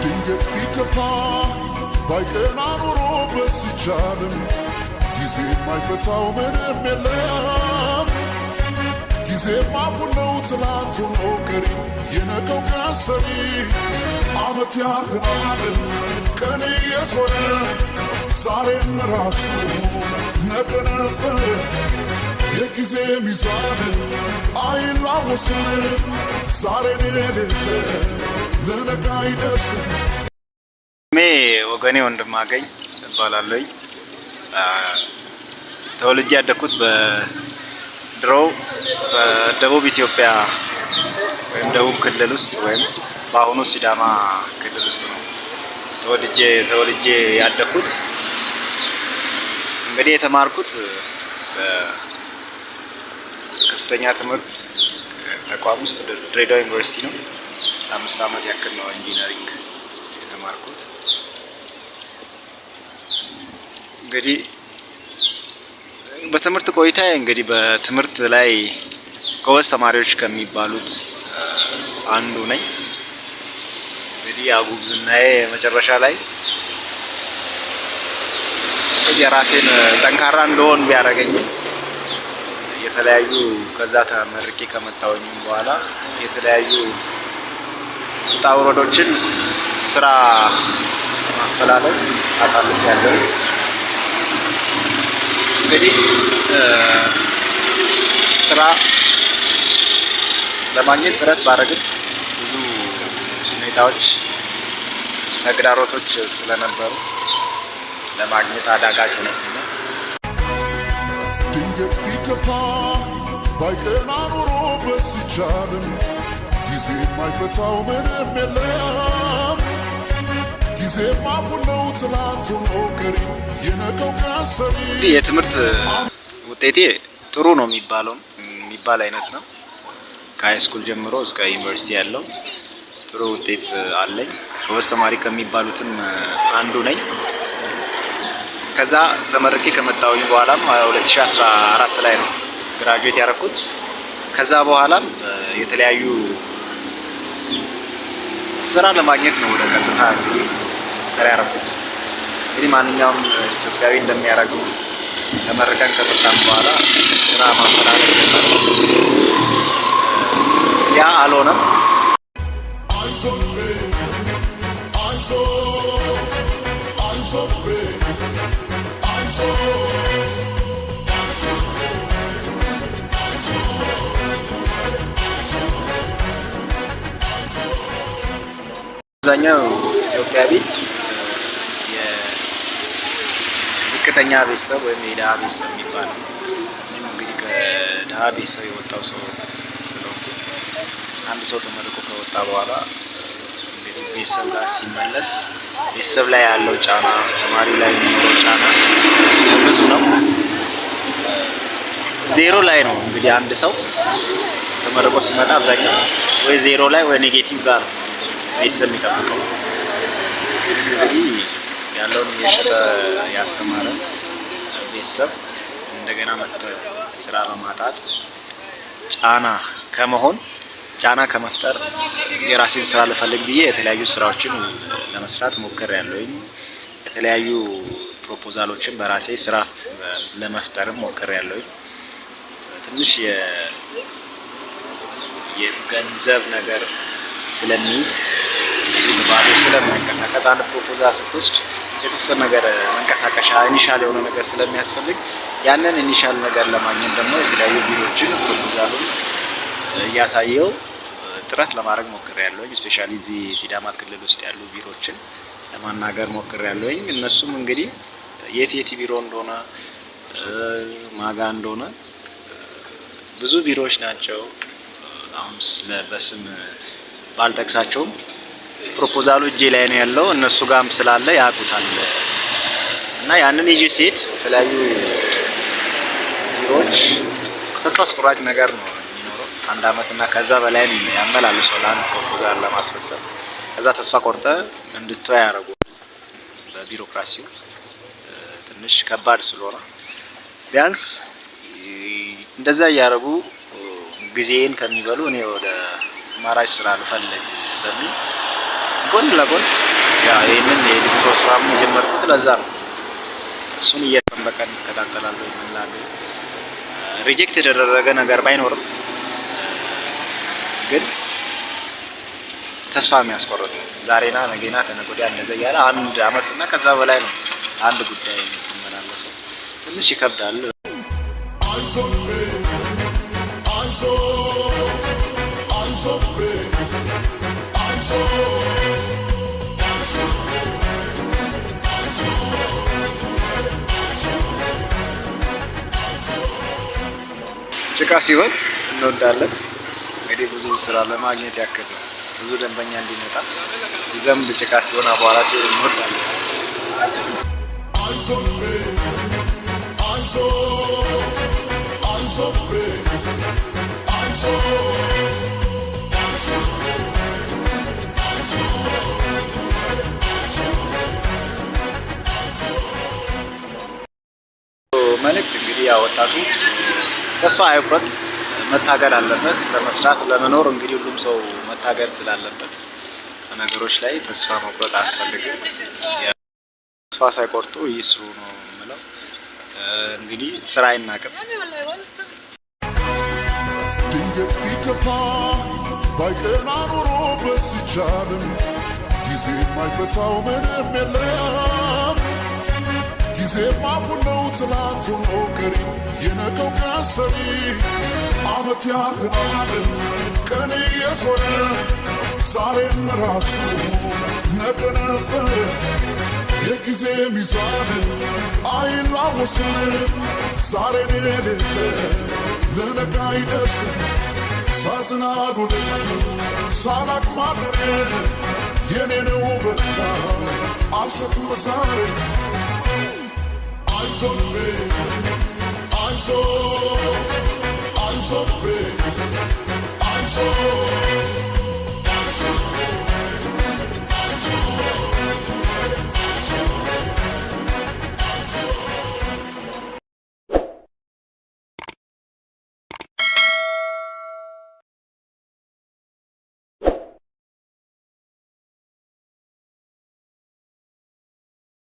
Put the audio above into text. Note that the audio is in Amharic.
ድንገት ቢከፋ ባይቀና ኖሮ በስቻልም ጊዜ የማይፈታው ምንም የለም። ጊዜ ማፉን ነው ትላንት ሆኖ ቀሪ የነገው ቀን ሰሪ ዓመት ያህላል ቀን የዞረ ዛሬም ራሱ ነገ ነበር። የጊዜ ሚዛን አይላወስም ዛሬን የሌለ ለነገ አይደርስም። ወገኔ ወንድማገኝ እባላለሁ። ተወልጄ ያደኩት በድሮው በደቡብ ኢትዮጵያ ወይም ደቡብ ክልል ውስጥ ወይም በአሁኑ ሲዳማ ክልል ውስጥ ነው ተወልጄ ያደኩት። እንግዲህ የተማርኩት በከፍተኛ ትምህርት ተቋም ውስጥ ድሬዳዋ ዩኒቨርሲቲ ነው። ለ5 ዓመት ያክል ነው ኢንጂነሪንግ የተማርኩት። እንግዲህ በትምህርት ቆይታ እንግዲህ በትምህርት ላይ ጎበዝ ተማሪዎች ከሚባሉት አንዱ ነኝ። እንግዲህ ጉብዝናዬ መጨረሻ ላይ የራሴን ጠንካራ እንደሆን ቢያደርገኝም የተለያዩ ከዛ ተመርቄ ከመጣሁኝ በኋላ የተለያዩ ውጣ ውረዶችን ስራ ማፈላለግ አሳልፌያለሁ። እንግዲህ ስራ ለማግኘት ጥረት ባደረግን ብዙ ሁኔታዎች ተግዳሮቶች ስለነበሩ ለማግኘት አዳጋች ሆነብኝ። ድንገት ቢከፋ ባይቀና ኖሮ በስቻልም ጊዜ የማይፈታው ምንም የለም። ጊዜ ማፉን ነው ትላንት ሆኖ ቀሪ የነገው ቀን ሰሪ። የትምህርት ውጤቴ ጥሩ ነው የሚባል አይነት ነው። ከሃይስኩል ጀምሮ እስከ ዩኒቨርሲቲ ያለው ጥሩ ውጤት አለኝ። ጎበዝ ተማሪ ከሚባሉትም አንዱ ነኝ። ከዛ ተመርቄ ከመጣሁኝ በኋላም 2014 ላይ ነው ግራጁዌት ያደረኩት። ከዛ በኋላም የተለያዩ ስራ ለማግኘት ነው ወደ ቀጥታ እንግዲህ ሙከራ ያደረኩት። እንግዲህ ማንኛውም ኢትዮጵያዊ እንደሚያደርገው ተመርቀን ከመጣን በኋላ ስራ ማፈላለግ ጀመረ። ያ አልሆነም። አብዛኛው ኢትዮጵያዊ የዝቅተኛ ቤተሰብ ወይም የድሃ ቤተሰብ የሚባለው እኔም እንግዲህ ከድሃ ቤተሰብ የወጣው ሰው ስለሆንኩ አንድ ሰው ተመርቆ ከወጣ በኋላ እንግዲህ ቤተሰብ ጋር ሲመለስ ቤተሰብ ላይ ያለው ጫና፣ ተማሪ ላይ የሚኖረው ጫና ብዙ ነው። ዜሮ ላይ ነው እንግዲህ አንድ ሰው ተመርቆ ሲመጣ አብዛኛው ወይ ዜሮ ላይ ወይ ኔጌቲቭ ጋር ቤተሰብ የሚጠብቀው። እንግዲህ ያለውን እየሸጠ ያስተማረ ቤተሰብ እንደገና ስራ በማጣት ጫና ከመፍጠር የራሴን ስራ ልፈልግ ብዬ የተለያዩ ስራዎችን ለመስራት ሞክሬያለሁኝ። የተለያዩ ፕሮፖዛሎችን በራሴ ስራ ለመፍጠርም ሞክሬያለሁኝ። ትንሽ የገንዘብ ነገር ስለሚይዝ ባዶ ስለማይንቀሳቀስ አንድ ፕሮፖዛል ስትወስድ የተወሰነ ነገር መንቀሳቀሻ ኢኒሻል የሆነ ነገር ስለሚያስፈልግ ያንን ኢኒሻል ነገር ለማግኘት ደግሞ የተለያዩ ቢሮዎችን ፕሮፖዛሉን እያሳየው ጥረት ለማድረግ ሞክሬያለሁኝ። ስፔሻሊ እዚህ ሲዳማ ክልል ውስጥ ያሉ ቢሮዎችን ለማናገር ሞክሬያለሁኝ። እነሱም እንግዲህ የት ቢሮ እንደሆነ ማጋ እንደሆነ ብዙ ቢሮዎች ናቸው። አሁን በስም ባልጠቅሳቸውም ፕሮፖዛሉ እጄ ላይ ነው ያለው፣ እነሱ ጋርም ስላለ ያውቁታል። እና ያንን ይዤ ሲሄድ የተለያዩ ቢሮዎች ተስፋ አስቆራጭ ነገር ነው የሚኖረው። 1 ዓመት እና ከዛ በላይ ያመላልሰው ለአንድ ፕሮፖዛል ለማስፈጸም። ከዛ ተስፋ ቆርጠ እንድትወይ ያደርጉ። በቢሮክራሲው ትንሽ ከባድ ስለሆነ ቢያንስ እንደዛ እያደረጉ ጊዜን ከሚበሉ እኔ ወደ አማራጭ ስራ ልፈልግ በሚል ጎን ለጎን ያ ይሄንን የሊስትሮ ስራም የጀመርኩት ለዛ ነው። እሱን እየተጠበቀን እከታተላለሁ ይላል። ሪጀክት የተደረገ ነገር ባይኖርም ግን ተስፋ የሚያስቆርጥ ዛሬና ነገና ከነገ ወዲያ እንደዚያ እያለ 1 አመት እና ከዛ በላይ ነው አንድ ጉዳይ የምትመላለሰው። ትንሽ ይከብዳል። ጭቃ ሲሆን እንወዳለን። እንግዲህ ብዙ ስራ ለማግኘት ያክል ነው። ብዙ ደንበኛ እንዲመጣ ሲዘንብ ጭቃ ሲሆን አቧራ ሲሆን እንወዳለን። መልእክት እንግዲህ ያው ወጣቱ ተስፋ አይቁረጥ፣ መታገል አለበት ለመስራት ለመኖር። እንግዲህ ሁሉም ሰው መታገል ስላለበት ነገሮች ላይ ተስፋ መቁረጥ አያስፈልግም። ተስፋ ሳይቆርጡ ይስሩ ነው የምለው። እንግዲህ ስራ አይናቅም። ድንገት ቢከፋ ባይቀና ኖሮ በስቻልም ጊዜ የማይፈታው ምንም የለም። ጊዜ ማፉን ነው ትላንት ሆኖ ቀሪ የነገው ቀን ሰሪ። አመት ያህላል ቀኔ የዞረ ዛሬም ራሱ ነገ ነበር። የጊዜ ሚዛን አይላወስም። ዛሬን የሌለ ለነገ አይደርስም። ሳዝናጉል ሳላቅማደር የኔ ነው በቃ አልሰትም ዛሬ። አይዞህ አይዞህ አይዞህ